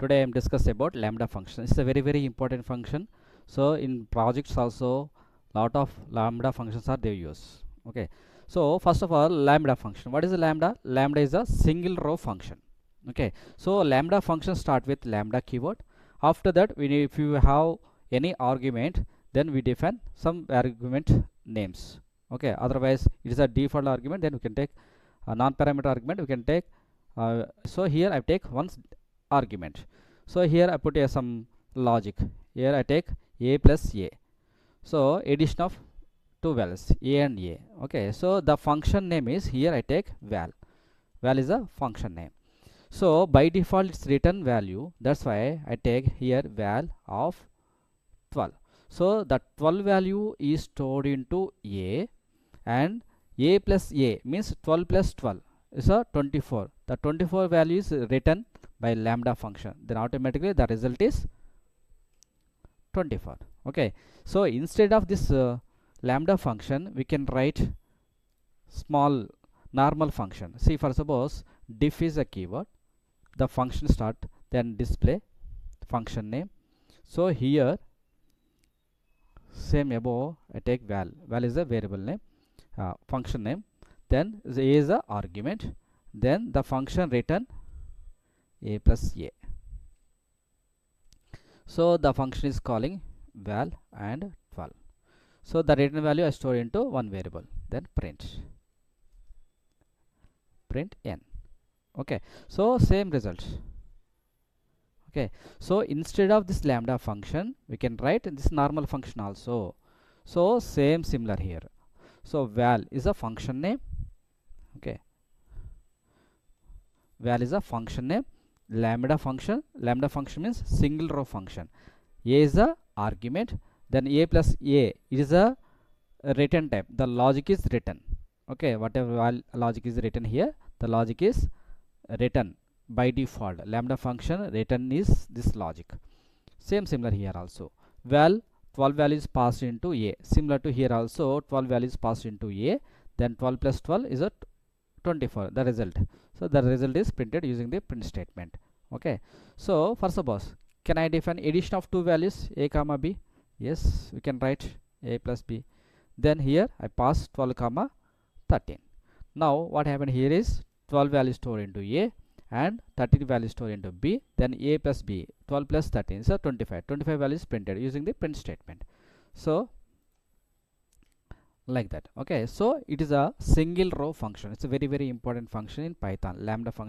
Today I am discussing about lambda function. It's a very important function. So in projects also lot of lambda functions are they use. Okay. So first of all, lambda function. What is a lambda? Lambda is a single row function. Okay. So lambda function start with lambda keyword. After that, if you have any argument, then we define some argument names. Okay. Otherwise, it is a default argument. Then we can take a non-parameter argument. We can take. So here I take one argument. So here I put some logic. Here I take a plus a. So addition of two values a and a. Okay. So the function name is, here I take val. Val is a function name. So by default it's return value. That's why I take here val of 12. So the 12 value is stored into a, and a plus a means 12 plus 12 is a 24. The 24 value is written by lambda function. Then automatically the result is 24. Okay. So instead of this lambda function, we can write small normal function. See, for suppose diff is a keyword, the function start, then display function name. So here same above I take val. Val is a variable name, function name. Then a is a argument. Then the function return a plus a. So the function is calling val and 12. So the return value I store into one variable. Then print n. Okay. So same result. Okay. So instead of this lambda function, we can write this normal function also. So similar here. So val is a function name. Okay. Val is a function name. Lambda function means single row function. A is a argument. Then a plus a is a return type. The logic is written. Okay. Whatever logic is written here, the logic is written by default. Lambda function return is this logic. Similar here also. Val 12 value is passed into a. Similar to here also, 12 value is passed into a. Then 12 plus 12 is a 24, the result. So the result is printed using the print statement. Okay. So for suppose, can I define addition of two values a comma b? Yes, we can write a plus b. Then here I pass 12 comma 13. Now what happened here is 12 value stored into a and 13 value stored into b. Then a plus b, 12 plus 13 is a 25. 25 value is printed using the print statement. So like that. Okay. So it is a single row function. It's a very important function in Python. Lambda function